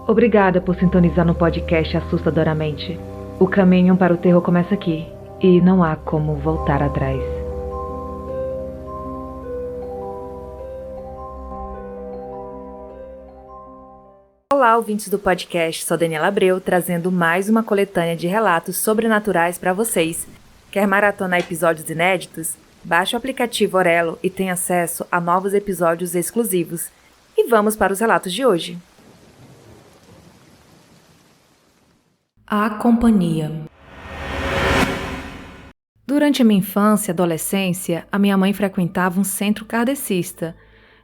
Obrigada por sintonizar no podcast Assustadoramente. O caminho para o terror começa aqui, e não há como voltar atrás. Olá, ouvintes do podcast, sou Daniela Abreu, trazendo mais uma coletânea de relatos sobrenaturais para vocês. Quer maratonar episódios inéditos? Baixe o aplicativo Orelo e tenha acesso a novos episódios exclusivos. E vamos para os relatos de hoje. A companhia. Durante a minha infância e adolescência, a minha mãe frequentava um centro kardecista,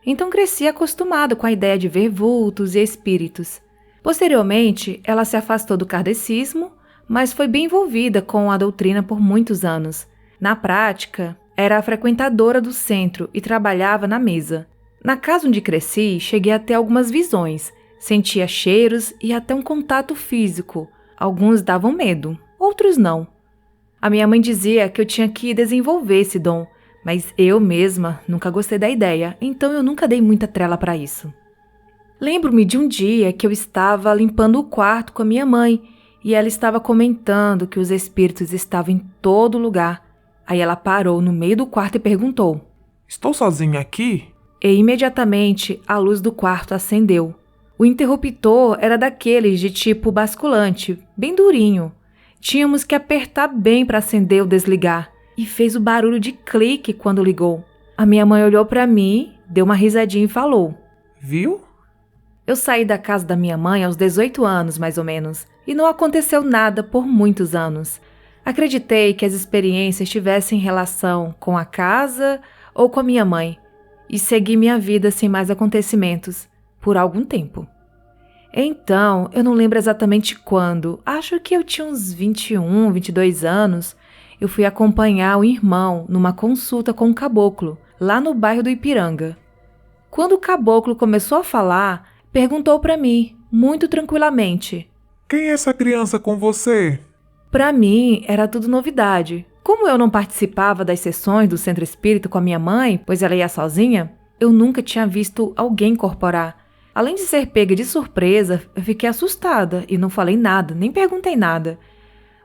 então cresci acostumado com a ideia de ver vultos e espíritos. Posteriormente, ela se afastou do kardecismo, mas foi bem envolvida com a doutrina por muitos anos. Na prática, era a frequentadora do centro e trabalhava na mesa. Na casa onde cresci, cheguei a ter algumas visões, sentia cheiros e até um contato físico. Alguns davam medo, outros não. A minha mãe dizia que eu tinha que desenvolver esse dom, mas eu mesma nunca gostei da ideia, então eu nunca dei muita trela para isso. Lembro-me de um dia que eu estava limpando o quarto com a minha mãe e ela estava comentando que os espíritos estavam em todo lugar. Aí ela parou no meio do quarto e perguntou: "Estou sozinha aqui?" E imediatamente a luz do quarto acendeu. O interruptor era daqueles de tipo basculante, bem durinho. Tínhamos que apertar bem para acender ou desligar, e fez o barulho de clique quando ligou. A minha mãe olhou para mim, deu uma risadinha e falou: "Viu?" Eu saí da casa da minha mãe aos 18 anos, mais ou menos, e não aconteceu nada por muitos anos. Acreditei que as experiências tivessem relação com a casa ou com a minha mãe, e segui minha vida sem mais acontecimentos, por algum tempo. Então, eu não lembro exatamente quando, acho que eu tinha uns 21, 22 anos, eu fui acompanhar o irmão numa consulta com um caboclo, lá no bairro do Ipiranga. Quando o caboclo começou a falar, perguntou para mim, muito tranquilamente: "Quem é essa criança com você?" Para mim, era tudo novidade. Como eu não participava das sessões do centro espírita com a minha mãe, pois ela ia sozinha, eu nunca tinha visto alguém incorporar. Além de ser pega de surpresa, eu fiquei assustada e não falei nada, nem perguntei nada.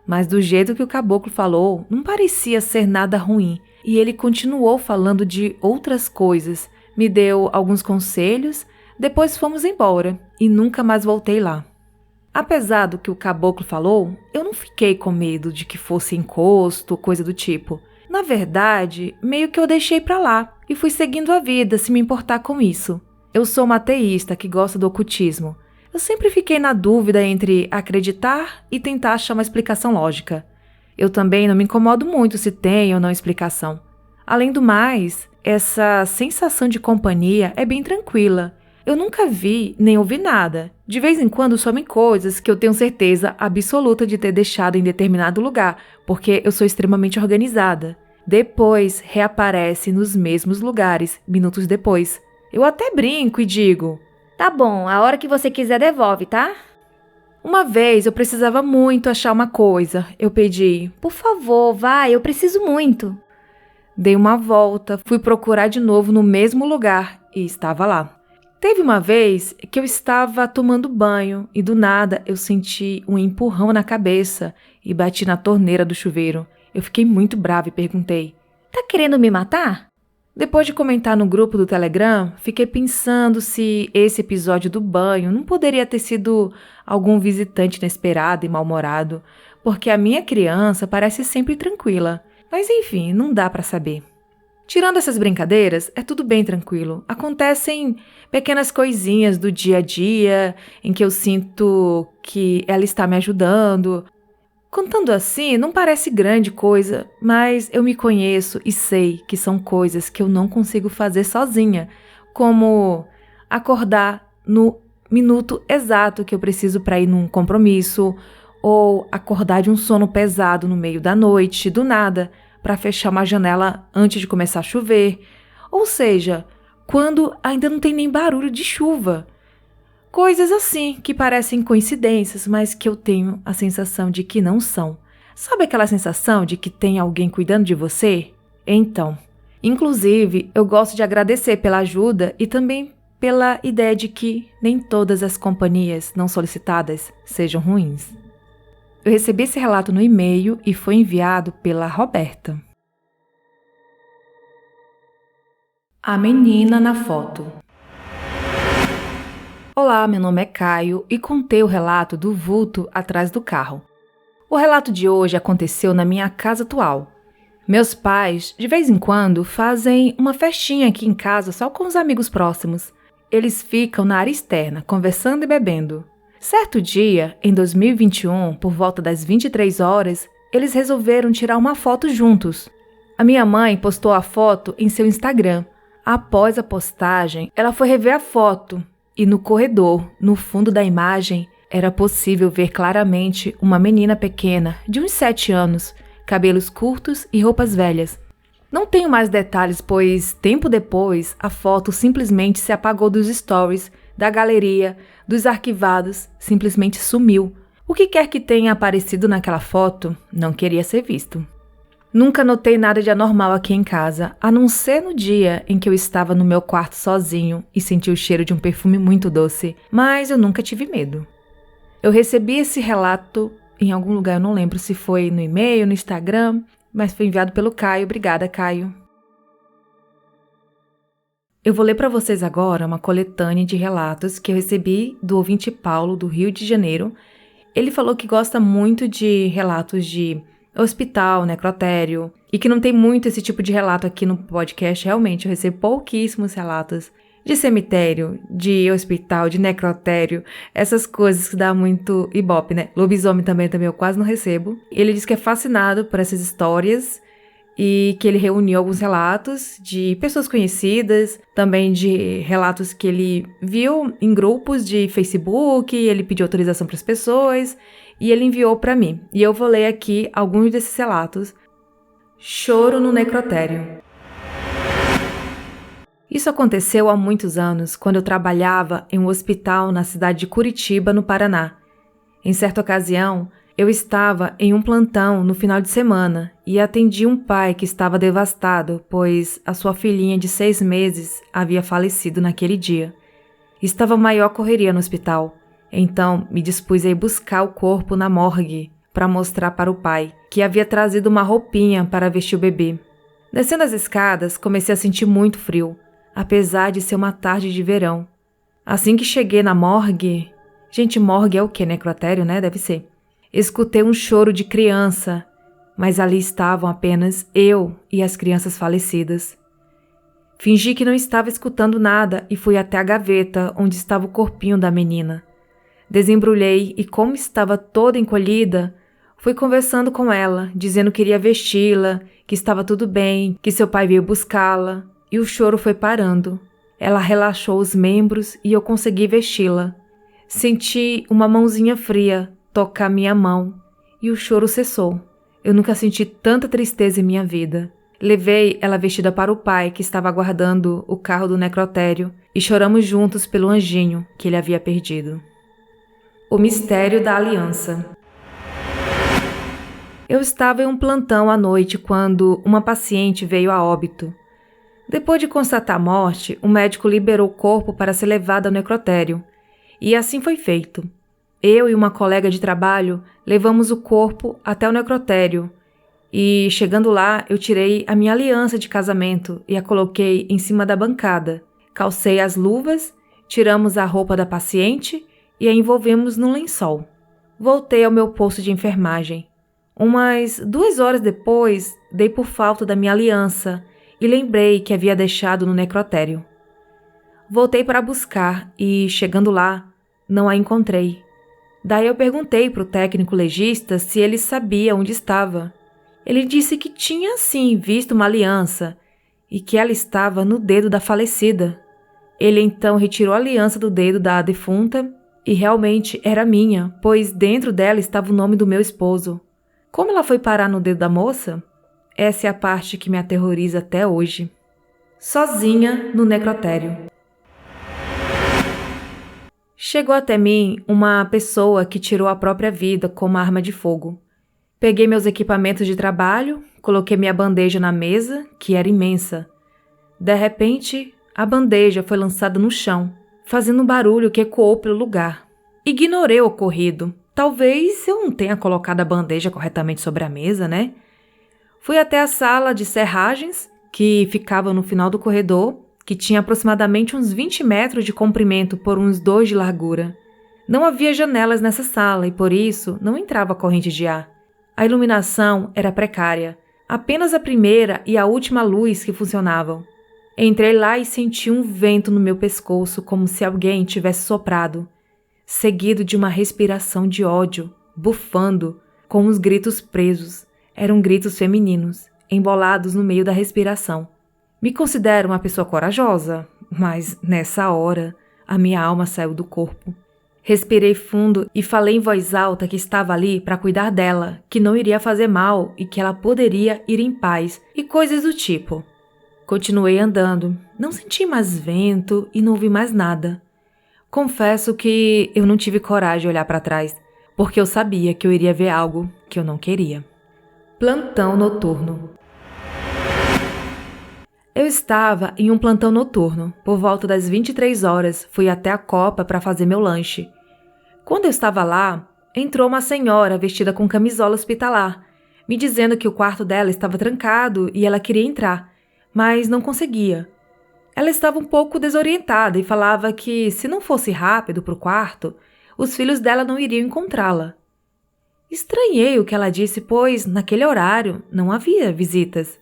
Mas do jeito que o caboclo falou, não parecia ser nada ruim, e ele continuou falando de outras coisas, me deu alguns conselhos, depois fomos embora e nunca mais voltei lá. Apesar do que o caboclo falou, eu não fiquei com medo de que fosse encosto ou coisa do tipo. Na verdade, meio que eu deixei pra lá e fui seguindo a vida sem me importar com isso. Eu sou uma ateísta que gosta do ocultismo. Eu sempre fiquei na dúvida entre acreditar e tentar achar uma explicação lógica. Eu também não me incomodo muito se tem ou não explicação. Além do mais, essa sensação de companhia é bem tranquila. Eu nunca vi nem ouvi nada. De vez em quando somem coisas que eu tenho certeza absoluta de ter deixado em determinado lugar, porque eu sou extremamente organizada. Depois reaparece nos mesmos lugares, minutos depois. Eu até brinco e digo: "Tá bom, a hora que você quiser devolve, tá?" Uma vez eu precisava muito achar uma coisa. Eu pedi: "Por favor, vai, eu preciso muito." Dei uma volta, fui procurar de novo no mesmo lugar e estava lá. Teve uma vez que eu estava tomando banho e do nada eu senti um empurrão na cabeça e bati na torneira do chuveiro. Eu fiquei muito brava e perguntei: "Tá querendo me matar?" Depois de comentar no grupo do Telegram, fiquei pensando se esse episódio do banho não poderia ter sido algum visitante inesperado e mal-humorado, porque a minha criança parece sempre tranquila. Mas enfim, não dá pra saber. Tirando essas brincadeiras, é tudo bem tranquilo. Acontecem pequenas coisinhas do dia a dia em que eu sinto que ela está me ajudando. Contando assim, não parece grande coisa, mas eu me conheço e sei que são coisas que eu não consigo fazer sozinha, como acordar no minuto exato que eu preciso para ir num compromisso, ou acordar de um sono pesado no meio da noite, do nada, para fechar uma janela antes de começar a chover, ou seja, quando ainda não tem nem barulho de chuva. Coisas assim, que parecem coincidências, mas que eu tenho a sensação de que não são. Sabe aquela sensação de que tem alguém cuidando de você? Então, inclusive, eu gosto de agradecer pela ajuda e também pela ideia de que nem todas as companhias não solicitadas sejam ruins. Eu recebi esse relato no e-mail e foi enviado pela Roberta. A menina na foto. Olá, meu nome é Caio e contei o relato do vulto atrás do carro. O relato de hoje aconteceu na minha casa atual. Meus pais, de vez em quando, fazem uma festinha aqui em casa só com os amigos próximos. Eles ficam na área externa, conversando e bebendo. Certo dia, em 2021, por volta das 23 horas, eles resolveram tirar uma foto juntos. A minha mãe postou a foto em seu Instagram. Após a postagem, ela foi rever a foto e no corredor, no fundo da imagem, era possível ver claramente uma menina pequena, de uns 7 anos, cabelos curtos e roupas velhas. Não tenho mais detalhes, pois, tempo depois, a foto simplesmente se apagou dos stories, da galeria, dos arquivados, simplesmente sumiu. O que quer que tenha aparecido naquela foto não queria ser visto. Nunca notei nada de anormal aqui em casa, a não ser no dia em que eu estava no meu quarto sozinho e senti o cheiro de um perfume muito doce, mas eu nunca tive medo. Eu recebi esse relato em algum lugar, eu não lembro se foi no e-mail, no Instagram, mas foi enviado pelo Caio. Obrigada, Caio. Eu vou ler para vocês agora uma coletânea de relatos que eu recebi do ouvinte Paulo, do Rio de Janeiro. Ele falou que gosta muito de relatos de hospital, necrotério, e que não tem muito esse tipo de relato aqui no podcast. Realmente, eu recebo pouquíssimos relatos de cemitério, de hospital, de necrotério, essas coisas que dá muito ibope, né? Lobisomem também eu quase não recebo. Ele diz que é fascinado por essas histórias e que ele reuniu alguns relatos de pessoas conhecidas, também de relatos que ele viu em grupos de Facebook, ele pediu autorização para as pessoas e ele enviou para mim. E eu vou ler aqui alguns desses relatos. Choro no necrotério. Isso aconteceu há muitos anos, quando eu trabalhava em um hospital na cidade de Curitiba, no Paraná. Em certa ocasião, eu estava em um plantão no final de semana e atendi um pai que estava devastado, pois a sua filhinha de 6 meses havia falecido naquele dia. Estava maior correria no hospital, então me dispus a ir buscar o corpo na morgue para mostrar para o pai, que havia trazido uma roupinha para vestir o bebê. Descendo as escadas, comecei a sentir muito frio, apesar de ser uma tarde de verão. Assim que cheguei na morgue... Gente, morgue é o quê? Necrotério, né? Deve ser. Escutei um choro de criança, mas ali estavam apenas eu e as crianças falecidas. Fingi que não estava escutando nada e fui até a gaveta onde estava o corpinho da menina. Desembrulhei e, como estava toda encolhida, fui conversando com ela, dizendo que iria vesti-la, que estava tudo bem, que seu pai veio buscá-la, e o choro foi parando. Ela relaxou os membros e eu consegui vesti-la. Senti uma mãozinha fria tocar minha mão e o choro cessou. Eu nunca senti tanta tristeza em minha vida. Levei ela vestida para o pai, que estava aguardando o carro do necrotério, e choramos juntos pelo anjinho que ele havia perdido. O mistério da aliança. Eu estava em um plantão à noite quando uma paciente veio a óbito. Depois de constatar a morte, o médico liberou o corpo para ser levado ao necrotério. E assim foi feito. Eu e uma colega de trabalho levamos o corpo até o necrotério e, chegando lá, eu tirei a minha aliança de casamento e a coloquei em cima da bancada. Calcei as luvas, tiramos a roupa da paciente e a envolvemos num lençol. Voltei ao meu posto de enfermagem. Umas 2 horas depois, dei por falta da minha aliança e lembrei que havia deixado no necrotério. Voltei para buscar e, chegando lá, não a encontrei. Daí eu perguntei para o técnico legista se ele sabia onde estava. Ele disse que tinha sim visto uma aliança e que ela estava no dedo da falecida. Ele então retirou a aliança do dedo da defunta e realmente era minha, pois dentro dela estava o nome do meu esposo. Como ela foi parar no dedo da moça? Essa é a parte que me aterroriza até hoje. Sozinha no necrotério. Chegou até mim uma pessoa que tirou a própria vida com uma arma de fogo. Peguei meus equipamentos de trabalho, coloquei minha bandeja na mesa, que era imensa. De repente, A bandeja foi lançada no chão, fazendo um barulho que ecoou pelo lugar. Ignorei o ocorrido. Talvez eu não tenha colocado a bandeja corretamente sobre a mesa, né? Fui até a sala de serragens, que ficava no final do corredor, que tinha aproximadamente uns 20 metros de comprimento por uns 2 de largura. Não havia janelas nessa sala e, por isso, não entrava corrente de ar. A iluminação era precária. Apenas a primeira e a última luz que funcionavam. Entrei lá e senti um vento no meu pescoço como se alguém tivesse soprado, seguido de uma respiração de ódio, bufando, com uns gritos presos. Eram gritos femininos, embolados no meio da respiração. Me considero uma pessoa corajosa, mas nessa hora a minha alma saiu do corpo. Respirei fundo e falei em voz alta que estava ali para cuidar dela, que não iria fazer mal e que ela poderia ir em paz e coisas do tipo. Continuei andando, não senti mais vento e não vi mais nada. Confesso que eu não tive coragem de olhar para trás, porque eu sabia que eu iria ver algo que eu não queria. Plantão noturno. Eu estava em um plantão noturno. Por volta das 23 horas, fui até a copa para fazer meu lanche. Quando eu estava lá, entrou uma senhora vestida com camisola hospitalar, me dizendo que o quarto dela estava trancado e ela queria entrar, mas não conseguia. Ela estava um pouco desorientada e falava que, se não fosse rápido para o quarto, os filhos dela não iriam encontrá-la. Estranhei o que ela disse, pois, naquele horário, não havia visitas.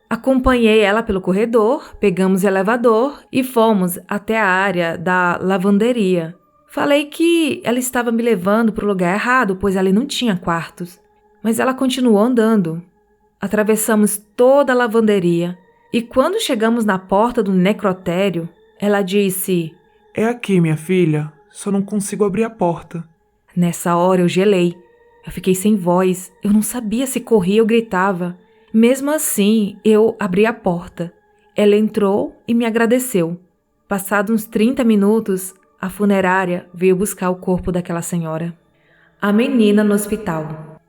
Acompanhei ela pelo corredor, pegamos o elevador e fomos até a área da lavanderia. Falei que ela estava me levando para o lugar errado, pois ali não tinha quartos. Mas ela continuou andando. Atravessamos toda a lavanderia e quando chegamos na porta do necrotério, ela disse: É aqui, minha filha. Só não consigo abrir a porta. Nessa hora eu gelei. Eu fiquei sem voz. Eu não sabia se corria ou gritava. Mesmo assim, eu abri a porta. Ela entrou e me agradeceu. Passados uns 30 minutos, a funerária veio buscar o corpo daquela senhora. A menina no hospital.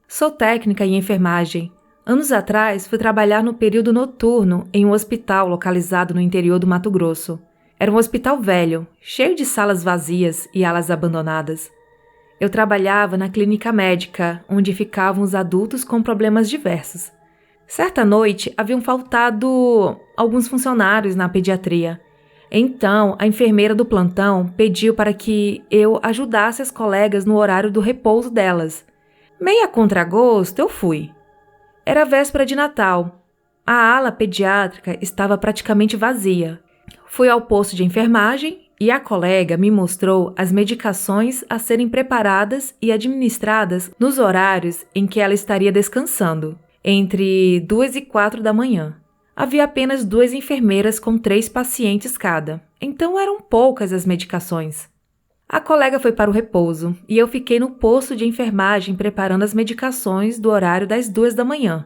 Sou técnica em enfermagem. Anos atrás, fui trabalhar no período noturno em um hospital localizado no interior do Mato Grosso. Era um hospital velho, cheio de salas vazias e alas abandonadas. Eu trabalhava na clínica médica, onde ficavam os adultos com problemas diversos. Certa noite, haviam faltado alguns funcionários na pediatria. Então, a enfermeira do plantão pediu para que eu ajudasse as colegas no horário do repouso delas. Meio a contragosto, eu fui. Era véspera de Natal. A ala pediátrica estava praticamente vazia. Fui ao posto de enfermagem e a colega me mostrou as medicações a serem preparadas e administradas nos horários em que ela estaria descansando, entre 2 e 4 da manhã. Havia apenas 2 enfermeiras com 3 pacientes cada, então eram poucas as medicações. A colega foi para o repouso e eu fiquei no posto de enfermagem preparando as medicações do horário das 2 da manhã.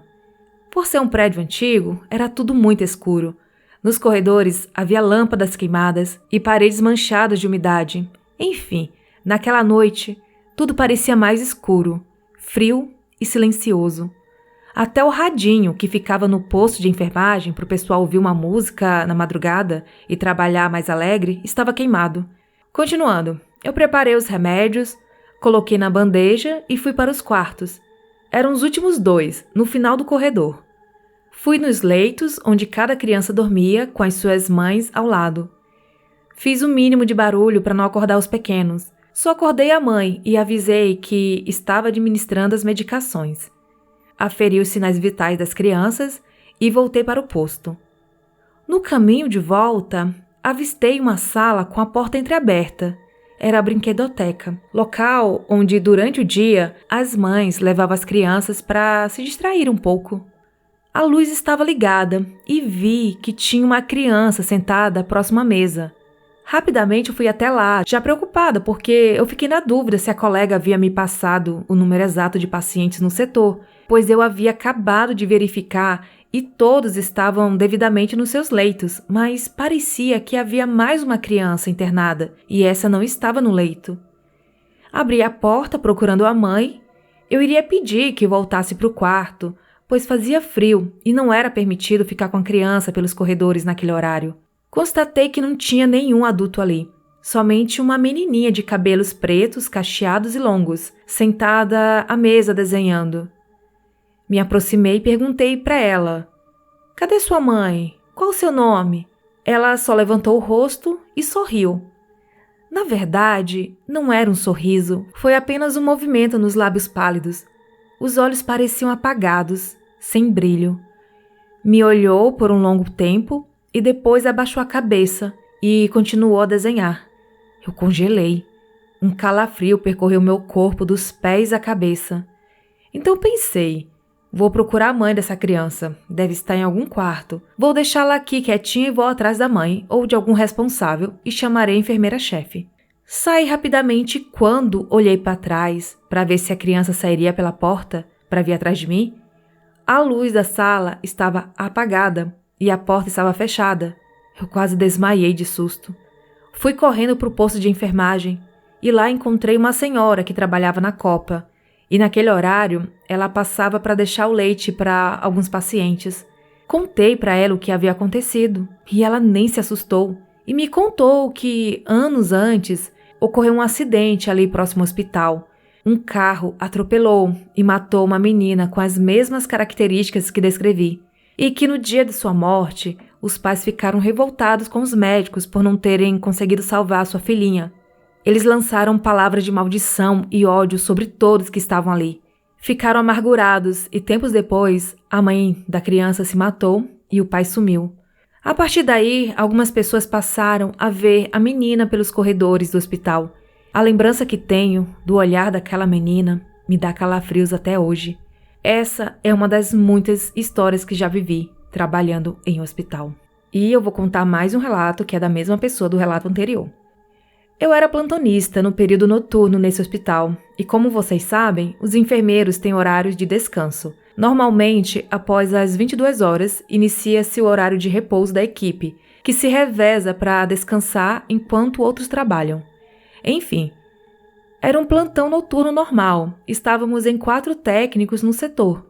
Por ser um prédio antigo, era tudo muito escuro. Nos corredores havia lâmpadas queimadas e paredes manchadas de umidade. Enfim, naquela noite, tudo parecia mais escuro, frio e silencioso. Até o radinho, que ficava no posto de enfermagem para o pessoal ouvir uma música na madrugada e trabalhar mais alegre, estava queimado. Continuando, eu preparei os remédios, coloquei na bandeja e fui para os quartos. Eram os últimos 2, no final do corredor. Fui nos leitos onde cada criança dormia com as suas mães ao lado. Fiz o mínimo de barulho para não acordar os pequenos. Só acordei a mãe e avisei que estava administrando as medicações. Aferi os sinais vitais das crianças e voltei para o posto. No caminho de volta, avistei uma sala com a porta entreaberta. Era a brinquedoteca, local onde, durante o dia, as mães levavam as crianças para se distrair um pouco. A luz estava ligada e vi que tinha uma criança sentada próxima à mesa. Rapidamente eu fui até lá, já preocupada, porque eu fiquei na dúvida se a colega havia me passado o número exato de pacientes no setor, pois eu havia acabado de verificar e todos estavam devidamente nos seus leitos, mas parecia que havia mais uma criança internada e essa não estava no leito. Abri a porta procurando a mãe. Eu iria pedir que voltasse para o quarto, pois fazia frio e não era permitido ficar com a criança pelos corredores naquele horário. Constatei que não tinha nenhum adulto ali, somente uma menininha de cabelos pretos, cacheados e longos, sentada à mesa desenhando. Me aproximei e perguntei para ela: "Cadê sua mãe? Qual o seu nome?" Ela só levantou o rosto e sorriu. Na verdade, não era um sorriso, foi apenas um movimento nos lábios pálidos. Os olhos pareciam apagados, sem brilho. Me olhou por um longo tempo e depois abaixou a cabeça e continuou a desenhar. Eu congelei. Um calafrio percorreu meu corpo dos pés à cabeça. Então pensei: vou procurar a mãe dessa criança. Deve estar em algum quarto. Vou deixá-la aqui quietinha e vou atrás da mãe ou de algum responsável e chamarei a enfermeira-chefe. Saí rapidamente quando olhei para trás para ver se a criança sairia pela porta para vir atrás de mim. A luz da sala estava apagada e a porta estava fechada. Eu quase desmaiei de susto. Fui correndo para o posto de enfermagem e lá encontrei uma senhora que trabalhava na copa. E naquele horário, ela passava para deixar o leite para alguns pacientes. Contei para ela o que havia acontecido e ela nem se assustou e me contou que, anos antes, ocorreu um acidente ali próximo ao hospital. Um carro atropelou e matou uma menina com as mesmas características que descrevi e que no dia de sua morte, os pais ficaram revoltados com os médicos por não terem conseguido salvar sua filhinha. Eles lançaram palavras de maldição e ódio sobre todos que estavam ali. Ficaram amargurados e tempos depois, a mãe da criança se matou e o pai sumiu. A partir daí, algumas pessoas passaram a ver a menina pelos corredores do hospital. A lembrança que tenho do olhar daquela menina me dá calafrios até hoje. Essa é uma das muitas histórias que já vivi trabalhando em hospital. E eu vou contar mais um relato que é da mesma pessoa do relato anterior. Eu era plantonista no período noturno nesse hospital e, como vocês sabem, os enfermeiros têm horários de descanso. Normalmente, após as 22 horas, inicia-se o horário de repouso da equipe, que se reveza para descansar enquanto outros trabalham. Enfim, era um plantão noturno normal. Estávamos em 4 técnicos no setor.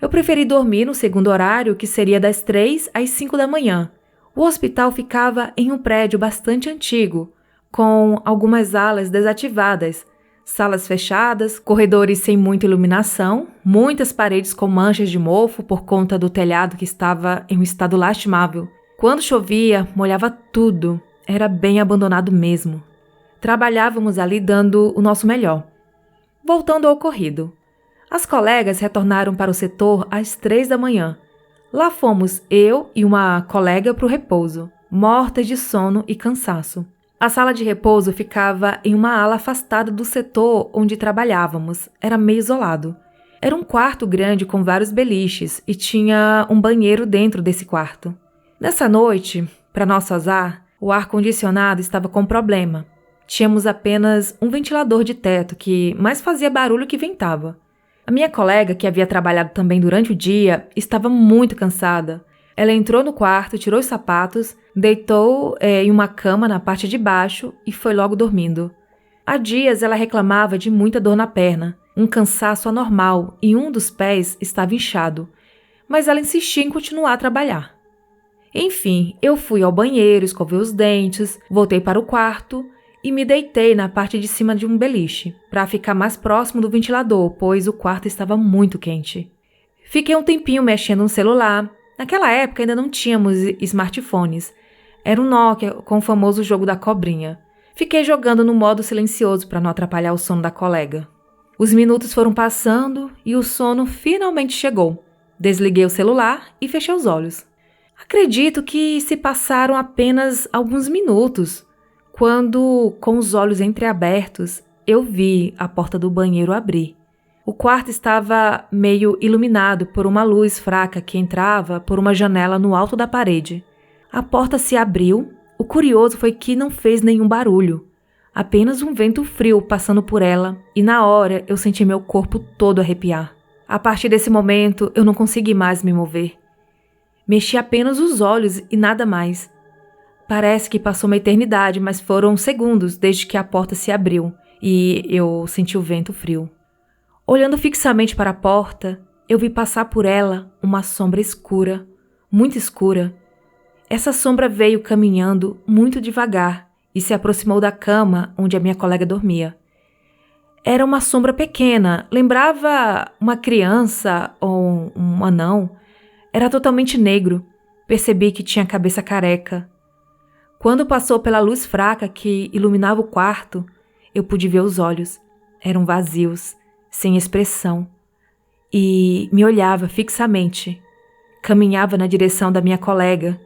Eu preferi dormir no segundo horário, que seria das 3 às 5 da manhã. O hospital ficava em um prédio bastante antigo, com algumas alas desativadas, salas fechadas, corredores sem muita iluminação, muitas paredes com manchas de mofo por conta do telhado que estava em um estado lastimável. Quando chovia, molhava tudo. Era bem abandonado mesmo. Trabalhávamos ali dando o nosso melhor. Voltando ao ocorrido. As colegas retornaram para o setor às 3 da manhã. Lá fomos eu e uma colega para o repouso, mortas de sono e cansaço. A sala de repouso ficava em uma ala afastada do setor onde trabalhávamos. Era meio isolado. Era um quarto grande com vários beliches e tinha um banheiro dentro desse quarto. Nessa noite, para nosso azar, o ar-condicionado estava com problema. Tínhamos apenas um ventilador de teto que mais fazia barulho que ventava. A minha colega, que havia trabalhado também durante o dia, estava muito cansada. Ela entrou no quarto, tirou os sapatos, deitou em uma cama na parte de baixo e foi logo dormindo. Há dias ela reclamava de muita dor na perna, um cansaço anormal e um dos pés estava inchado, mas ela insistia em continuar a trabalhar. Enfim, eu fui ao banheiro, escovei os dentes, voltei para o quarto e me deitei na parte de cima de um beliche, para ficar mais próximo do ventilador, pois o quarto estava muito quente. Fiquei um tempinho mexendo no celular. Naquela época ainda não tínhamos smartphones. Era um Nokia com o famoso jogo da cobrinha. Fiquei jogando no modo silencioso para não atrapalhar o sono da colega. Os minutos foram passando e o sono finalmente chegou. Desliguei o celular e fechei os olhos. Acredito que se passaram apenas alguns minutos, quando, com os olhos entreabertos, eu vi a porta do banheiro abrir. O quarto estava meio iluminado por uma luz fraca que entrava por uma janela no alto da parede. A porta se abriu. O curioso foi que não fez nenhum barulho. Apenas um vento frio passando por ela e na hora eu senti meu corpo todo arrepiar. A partir desse momento eu não consegui mais me mover. Mexi apenas os olhos e nada mais. Parece que passou uma eternidade, mas foram segundos desde que a porta se abriu e eu senti o vento frio. Olhando fixamente para a porta, eu vi passar por ela uma sombra escura, muito escura. Essa sombra veio caminhando muito devagar e se aproximou da cama onde a minha colega dormia. Era uma sombra pequena, lembrava uma criança ou um anão. Era totalmente negro. Percebi que tinha a cabeça careca. Quando passou pela luz fraca que iluminava o quarto, eu pude ver os olhos. Eram vazios, sem expressão. E me olhava fixamente. Caminhava na direção da minha colega.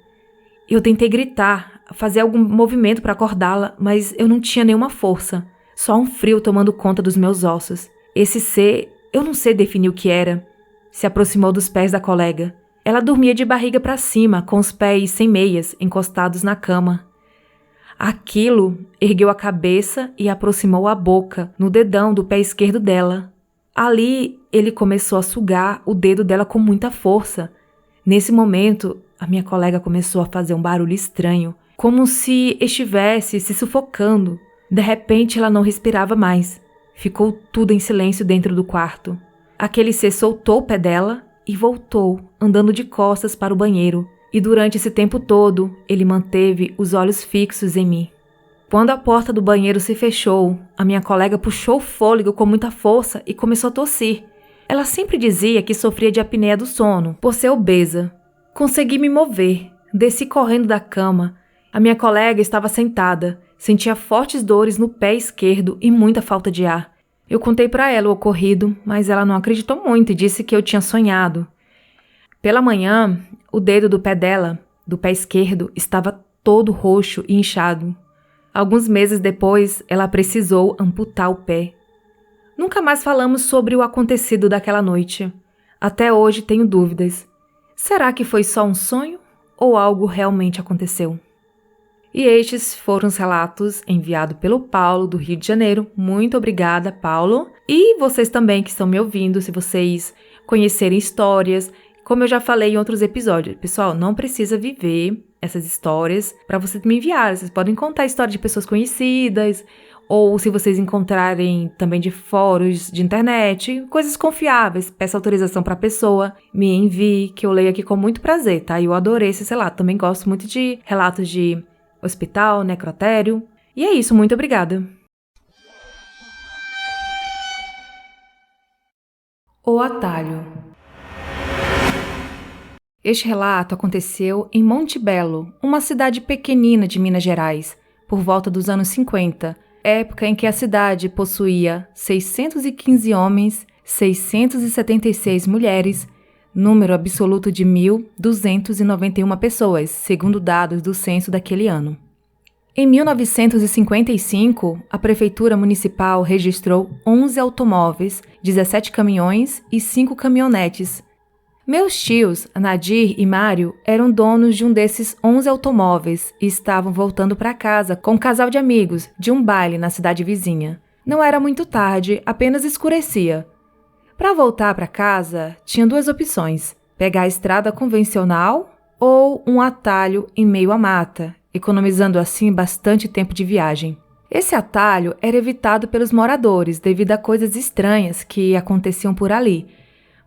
Eu tentei gritar, fazer algum movimento para acordá-la, mas eu não tinha nenhuma força. Só um frio tomando conta dos meus ossos. Esse ser, eu não sei definir o que era. Se aproximou dos pés da colega. Ela dormia de barriga para cima, com os pés sem meias, encostados na cama. Aquilo ergueu a cabeça e aproximou a boca no dedão do pé esquerdo dela. Ali, ele começou a sugar o dedo dela com muita força. Nesse momento, a minha colega começou a fazer um barulho estranho, como se estivesse se sufocando. De repente, ela não respirava mais. Ficou tudo em silêncio dentro do quarto. Aquele ser soltou o pé dela e voltou, andando de costas para o banheiro. E durante esse tempo todo, ele manteve os olhos fixos em mim. Quando a porta do banheiro se fechou, a minha colega puxou o fôlego com muita força e começou a tossir. Ela sempre dizia que sofria de apneia do sono, por ser obesa. Consegui me mover, desci correndo da cama. A minha colega estava sentada, sentia fortes dores no pé esquerdo e muita falta de ar. Eu contei para ela o ocorrido, mas ela não acreditou muito e disse que eu tinha sonhado. Pela manhã, o dedo do pé dela, do pé esquerdo, estava todo roxo e inchado. Alguns meses depois, ela precisou amputar o pé. Nunca mais falamos sobre o acontecido daquela noite. Até hoje tenho dúvidas. Será que foi só um sonho ou algo realmente aconteceu? E estes foram os relatos enviados pelo Paulo, do Rio de Janeiro. Muito obrigada, Paulo. E vocês também que estão me ouvindo, se vocês conhecerem histórias, como eu já falei em outros episódios, pessoal, não precisa viver essas histórias para vocês me enviarem. Vocês podem contar a história de pessoas conhecidas, ou se vocês encontrarem também de fóruns de internet, coisas confiáveis, peça autorização para a pessoa, me envie, que eu leio aqui com muito prazer, tá? Eu adorei esse relato, também gosto muito de relatos de hospital, necrotério. E é isso, muito obrigada. O Atalho. Este relato aconteceu em Monte Belo, uma cidade pequenina de Minas Gerais, por volta dos anos 50, época em que a cidade possuía 615 homens, 676 mulheres, número absoluto de 1.291 pessoas, segundo dados do censo daquele ano. Em 1955, a Prefeitura Municipal registrou 11 automóveis, 17 caminhões e 5 caminhonetes. Meus tios, Nadir e Mário, eram donos de um desses 11 automóveis e estavam voltando para casa com um casal de amigos de um baile na cidade vizinha. Não era muito tarde, apenas escurecia. Para voltar para casa, tinha duas opções: pegar a estrada convencional ou um atalho em meio à mata, economizando assim bastante tempo de viagem. Esse atalho era evitado pelos moradores devido a coisas estranhas que aconteciam por ali.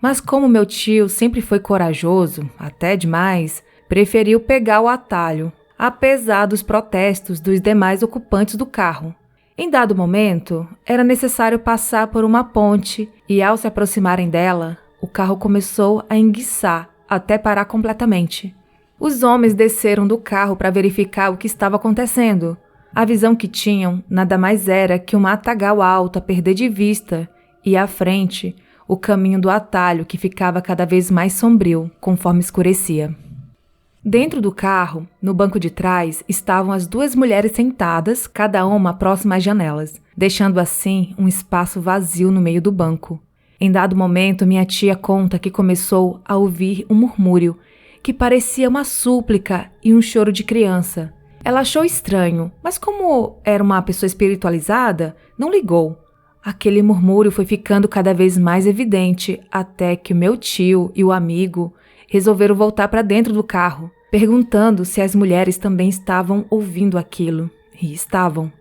Mas como meu tio sempre foi corajoso, até demais, preferiu pegar o atalho, apesar dos protestos dos demais ocupantes do carro. Em dado momento, era necessário passar por uma ponte e, ao se aproximarem dela, o carro começou a enguiçar até parar completamente. Os homens desceram do carro para verificar o que estava acontecendo. A visão que tinham nada mais era que um matagal alto a perder de vista e, à frente, o caminho do atalho que ficava cada vez mais sombrio conforme escurecia. Dentro do carro, no banco de trás, estavam as duas mulheres sentadas, cada uma próxima às janelas, deixando assim um espaço vazio no meio do banco. Em dado momento, minha tia conta que começou a ouvir um murmúrio, que parecia uma súplica e um choro de criança. Ela achou estranho, mas como era uma pessoa espiritualizada, não ligou. Aquele murmúrio foi ficando cada vez mais evidente, até que o meu tio e o amigo resolveram voltar para dentro do carro, perguntando se as mulheres também estavam ouvindo aquilo. E estavam.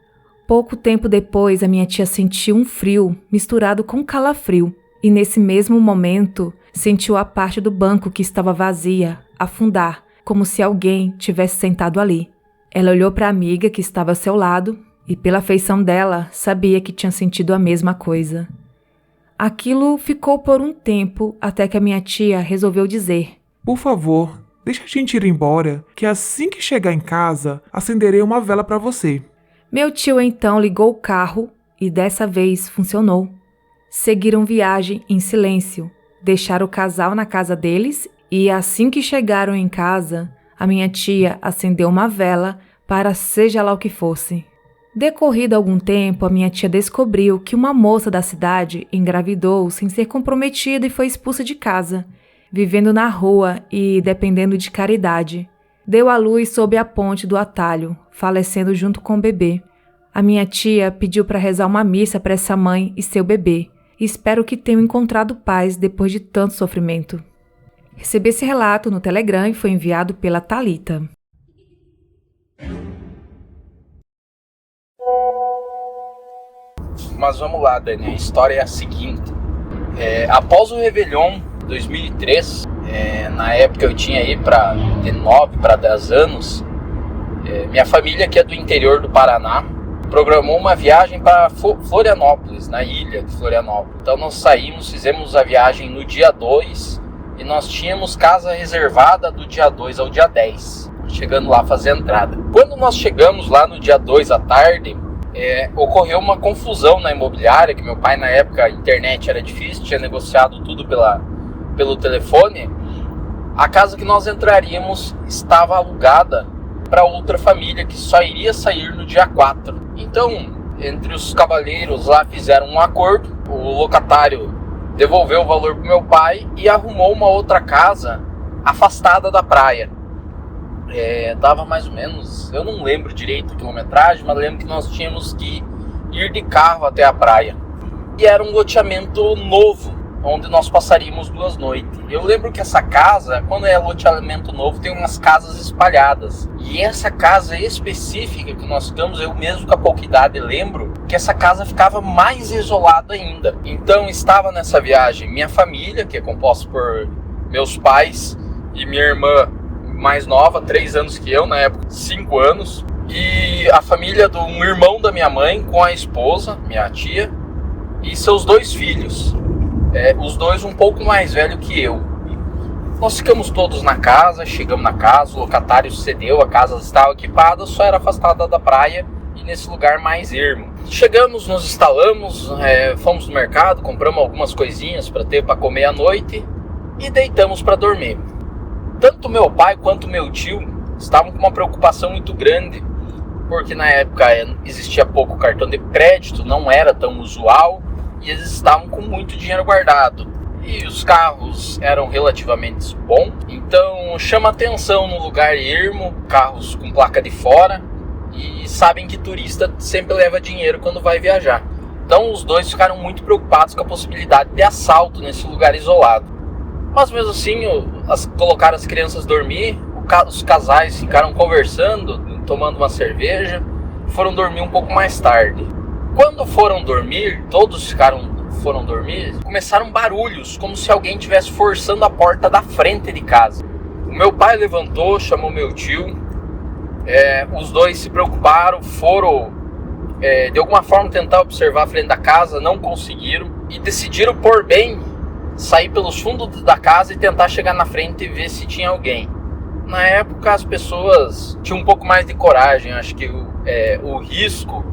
Pouco tempo depois, a minha tia sentiu um frio misturado com calafrio, e nesse mesmo momento, sentiu a parte do banco que estava vazia afundar, como se alguém tivesse sentado ali. Ela olhou para a amiga que estava ao seu lado e, pela feição dela, sabia que tinha sentido a mesma coisa. Aquilo ficou por um tempo até que a minha tia resolveu dizer: Por favor, deixa a gente ir embora, que assim que chegar em casa, acenderei uma vela para você. Meu tio então ligou o carro e dessa vez funcionou. Seguiram viagem em silêncio, deixaram o casal na casa deles e assim que chegaram em casa, a minha tia acendeu uma vela para seja lá o que fosse. Decorrido algum tempo, a minha tia descobriu que uma moça da cidade engravidou sem ser comprometida e foi expulsa de casa, vivendo na rua e dependendo de caridade. Deu à luz sob a ponte do atalho, falecendo junto com o bebê. A minha tia pediu para rezar uma missa para essa mãe e seu bebê. E espero que tenham encontrado paz depois de tanto sofrimento. Recebi esse relato no Telegram e foi enviado pela Thalita. Mas vamos lá, Dani, a história é a seguinte. Após o Réveillon 2003, na época eu tinha aí de 9 para 10 anos, minha família, que é do interior do Paraná, programou uma viagem para Florianópolis, na ilha de Florianópolis. Então nós fizemos a viagem no dia 2 e nós tínhamos casa reservada do dia 2 ao dia 10, chegando lá fazer a entrada. Quando nós chegamos lá no dia 2 à tarde, ocorreu uma confusão na imobiliária, que meu pai na época a internet era difícil, tinha negociado tudo pelo telefone. A casa que nós entraríamos estava alugada para outra família que só iria sair no dia 4. Então, entre os cavalheiros lá fizeram um acordo, o locatário devolveu o valor para meu pai e arrumou uma outra casa afastada da praia. Dava mais ou menos, eu não lembro direito a quilometragem, mas lembro que nós tínhamos que ir de carro até a praia. E era um loteamento novo, onde nós passaríamos 2 noites. Eu lembro que essa casa, quando é loteamento novo, tem umas casas espalhadas. E essa casa específica que nós ficamos, eu mesmo com a pouca idade lembro que essa casa ficava mais isolada ainda. Então estava nessa viagem minha família, que é composta por meus pais e minha irmã mais nova, 3 anos que eu, na época 5 anos. E a família de um irmão da minha mãe com a esposa, minha tia, e seus 2 filhos. Os 2 um pouco mais velhos que eu. Nós ficamos todos na casa, chegamos na casa, o locatário cedeu, a casa estava equipada, só era afastada da praia e nesse lugar mais ermo. Chegamos, nos instalamos, fomos no mercado, compramos algumas coisinhas para comer à noite e deitamos para dormir. Tanto meu pai quanto meu tio estavam com uma preocupação muito grande, porque na época existia pouco cartão de crédito, não era tão usual, e eles estavam com muito dinheiro guardado. E os carros eram relativamente bons, então chama atenção no lugar ermo, carros com placa de fora, e sabem que turista sempre leva dinheiro quando vai viajar. Então os 2 ficaram muito preocupados com a possibilidade de assalto nesse lugar isolado. Mas mesmo assim, colocaram as crianças dormir, os casais ficaram conversando, tomando uma cerveja, e foram dormir um pouco mais tarde. Quando foram dormir, foram dormir, começaram barulhos, como se alguém estivesse forçando a porta da frente de casa. O meu pai levantou, chamou meu tio, os 2 se preocuparam, foram de alguma forma tentar observar a frente da casa, não conseguiram, e decidiram por bem sair pelos fundos da casa e tentar chegar na frente e ver se tinha alguém. Na época as pessoas tinham um pouco mais de coragem, acho que o risco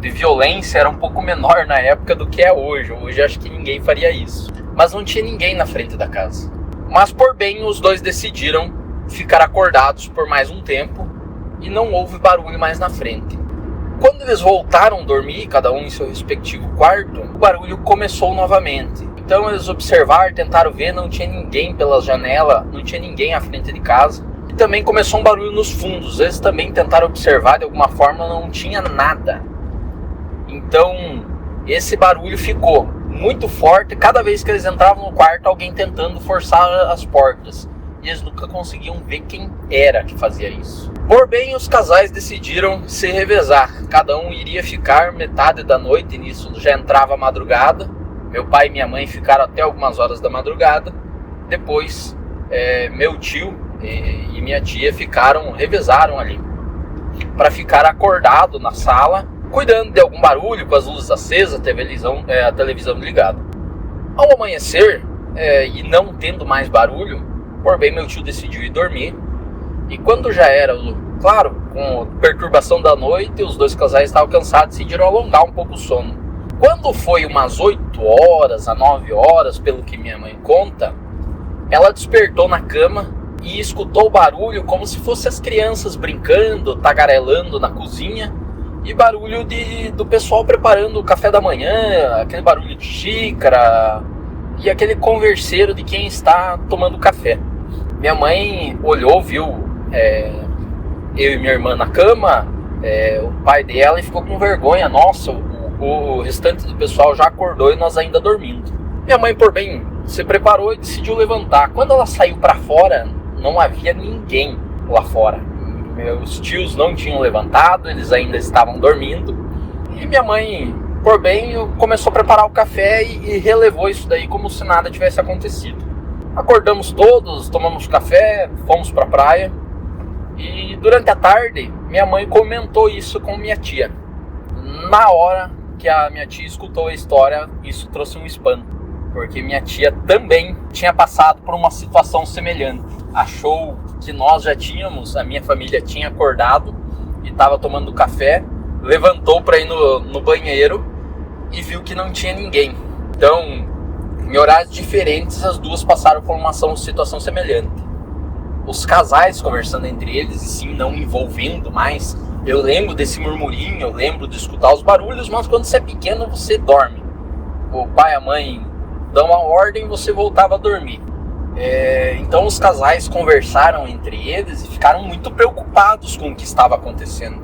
de violência era um pouco menor na época do que é hoje. Hoje acho que ninguém faria isso. Mas não tinha ninguém na frente da casa. Mas por bem os 2 decidiram ficar acordados por mais um tempo e não houve barulho mais na frente. Quando eles voltaram a dormir, cada um em seu respectivo quarto, o barulho começou novamente. Então eles observaram, tentaram ver, não tinha ninguém pela janela, não tinha ninguém à frente de casa. E também começou um barulho nos fundos. Eles também tentaram observar, de alguma forma não tinha nada. Então, esse barulho ficou muito forte. Cada vez que eles entravam no quarto, alguém tentando forçar as portas. E eles nunca conseguiam ver quem era que fazia isso. Por bem, os casais decidiram se revezar. Cada um iria ficar metade da noite, nisso já entrava a madrugada. Meu pai e minha mãe ficaram até algumas horas da madrugada. Depois, meu tio e minha tia revezaram ali para ficar acordado na sala, cuidando de algum barulho, com as luzes acesas, a televisão ligada. Ao amanhecer, e não tendo mais barulho, por bem meu tio decidiu ir dormir. E quando já era, claro, com a perturbação da noite, os dois casais estavam cansados e decidiram alongar um pouco o sono. Quando foi umas 8 horas a 9 horas, pelo que minha mãe conta, ela despertou na cama e escutou o barulho como se fossem as crianças brincando, tagarelando na cozinha, e barulho do pessoal preparando o café da manhã, aquele barulho de xícara e aquele converseiro de quem está tomando café. Minha mãe olhou, viu eu e minha irmã na cama, o pai dela, e ficou com vergonha. Nossa, o restante do pessoal já acordou e nós ainda dormindo. Minha mãe, por bem, se preparou e decidiu levantar. Quando ela saiu para fora, não havia ninguém lá fora. Meus tios não tinham levantado, eles ainda estavam dormindo. E minha mãe, por bem, começou a preparar o café e relevou isso daí como se nada tivesse acontecido. Acordamos todos, tomamos café, fomos para a praia. E durante a tarde, minha mãe comentou isso com minha tia. Na hora que a minha tia escutou a história, isso trouxe um espanto, porque minha tia também tinha passado por uma situação semelhante. Achou que nós já tínhamos, a minha família tinha acordado e estava tomando café, levantou para ir no banheiro e viu que não tinha ninguém. Então, em horários diferentes, as duas passaram por uma situação semelhante. Os casais conversando entre eles, e sim, não envolvendo mais. Eu lembro desse murmurinho, eu lembro de escutar os barulhos, mas quando você é pequeno, você dorme. O pai e a mãe dão uma ordem, você voltava a dormir. Então os casais conversaram entre eles e ficaram muito preocupados com o que estava acontecendo.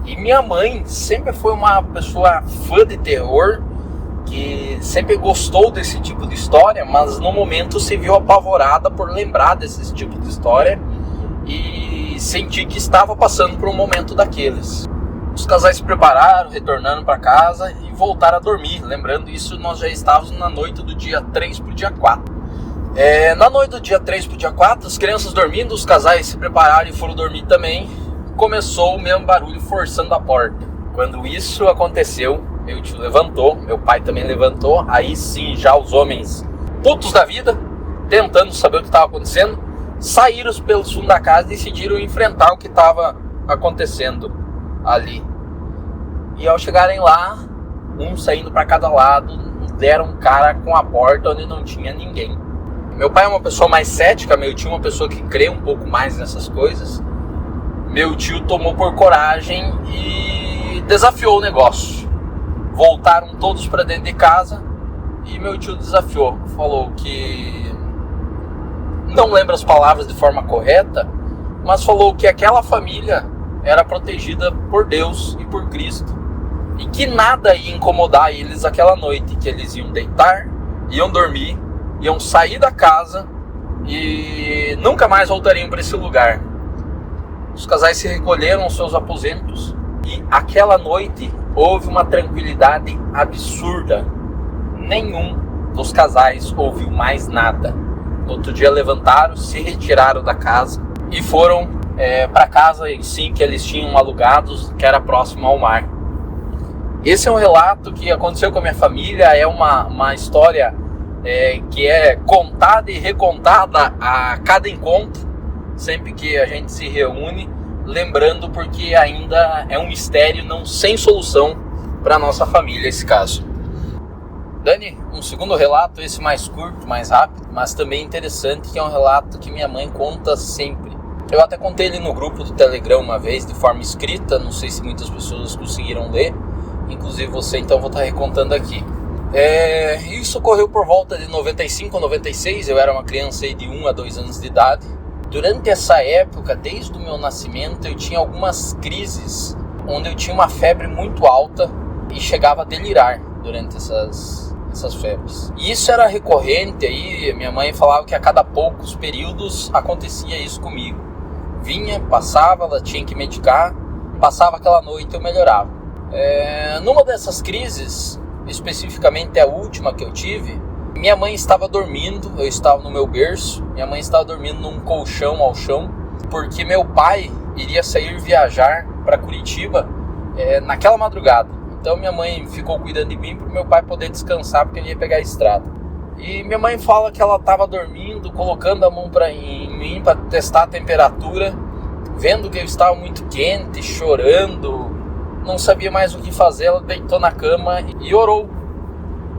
E minha mãe sempre foi uma pessoa fã de terror, que sempre gostou desse tipo de história, mas no momento se viu apavorada por lembrar desse tipo de história e sentir que estava passando por um momento daqueles. Os casais se prepararam, retornando para casa e voltaram a dormir. Lembrando isso, nós já estávamos na noite do dia 3 para o dia 4. Na noite do dia 3 para o dia 4, as crianças dormindo, os casais se prepararam e foram dormir também. Começou o mesmo barulho forçando a porta. Quando isso aconteceu, meu tio levantou, meu pai também levantou. Aí sim, já os homens putos da vida, tentando saber o que estava acontecendo, saíram pelos fundos da casa e decidiram enfrentar o que estava acontecendo ali. E ao chegarem lá, um saindo para cada lado, deram cara com a porta onde não tinha ninguém. Meu pai é uma pessoa mais cética, meu tio é uma pessoa que crê um pouco mais nessas coisas. Meu tio tomou por coragem e desafiou o negócio. Voltaram todos para dentro de casa e meu tio desafiou. Falou que não lembra as palavras de forma correta, mas falou que aquela família era protegida por Deus e por Cristo. E que nada ia incomodar eles aquela noite, que eles iam deitar, iam dormir, iam sair da casa e nunca mais voltariam para esse lugar. Os casais se recolheram aos seus aposentos e aquela noite houve uma tranquilidade absurda. Nenhum dos casais ouviu mais nada. No outro dia levantaram, se retiraram da casa e foram para casa, sim, que eles tinham alugados, que era próximo ao mar. Esse é um relato que aconteceu com a minha família, é uma história que é contada e recontada a cada encontro, sempre que a gente se reúne, lembrando porque ainda é um mistério sem solução para nossa família esse caso. Dani, um segundo relato, esse mais curto, mais rápido, mas também interessante, que é um relato que minha mãe conta sempre. Eu até contei ele no grupo do Telegram uma vez, de forma escrita, não sei se muitas pessoas conseguiram ler, inclusive você, então vou estar recontando aqui. Isso ocorreu por volta de 95 ou 96, eu era uma criança de 1 a 2 anos de idade. Durante essa época, desde o meu nascimento, eu tinha algumas crises, onde eu tinha uma febre muito alta e chegava a delirar durante essas febres. E isso era recorrente, aí minha mãe falava que a cada poucos períodos acontecia isso comigo. Vinha, passava, ela tinha que medicar, passava aquela noite e eu melhorava. Numa dessas crises, especificamente a última que eu tive, Minha mãe estava dormindo, eu estava no meu berço, minha mãe estava dormindo num colchão ao chão, porque meu pai iria sair viajar para Curitiba naquela madrugada. Então minha mãe ficou cuidando de mim para o meu pai poder descansar, porque ele ia pegar a estrada. E minha mãe fala que ela estava dormindo, colocando a mão em mim para testar a temperatura, vendo que eu estava muito quente, chorando, não sabia mais o que fazer. Ela deitou na cama e orou,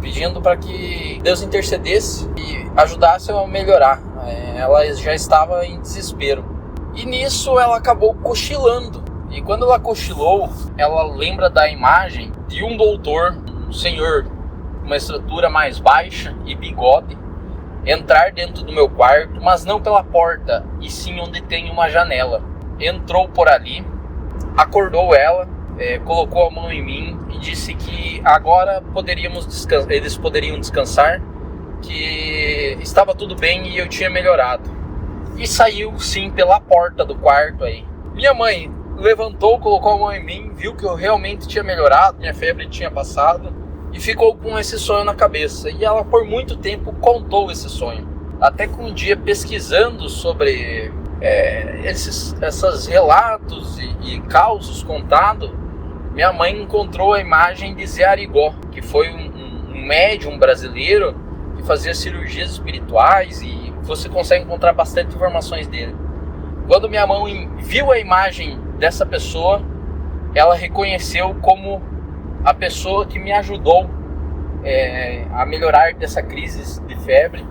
pedindo para que Deus intercedesse e ajudasse eu a melhorar. Ela já estava em desespero. E nisso ela acabou cochilando. E quando ela cochilou, ela lembra da imagem de um doutor, um senhor, uma estrutura mais baixa e bigode, entrar dentro do meu quarto, mas não pela porta, e sim onde tem uma janela. Entrou por ali, acordou ela, colocou a mão em mim e disse que agora eles poderiam descansar, que estava tudo bem e eu tinha melhorado. E saiu sim pela porta do quarto aí. Minha mãe levantou, colocou a mão em mim, viu que eu realmente tinha melhorado, minha febre tinha passado, e ficou com esse sonho na cabeça. E ela por muito tempo contou esse sonho. Até que um dia, pesquisando sobre esses relatos e causos contados, minha mãe encontrou a imagem de Zé Arigó, que foi um médium brasileiro que fazia cirurgias espirituais, e você consegue encontrar bastante informações dele. Quando minha mãe viu a imagem dessa pessoa, ela reconheceu como a pessoa que me ajudou a melhorar dessa crise de febre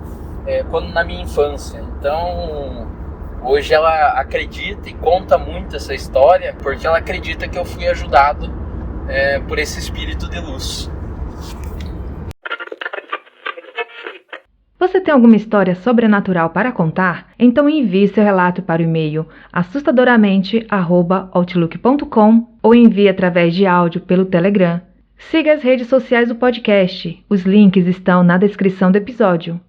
quando na minha infância. Então, hoje ela acredita e conta muito essa história, porque ela acredita que eu fui ajudado por esse espírito de luz. Você tem alguma história sobrenatural para contar? Então envie seu relato para o e-mail assustadoramente@outlook.com ou envie através de áudio pelo Telegram. Siga as redes sociais do podcast. Os links estão na descrição do episódio.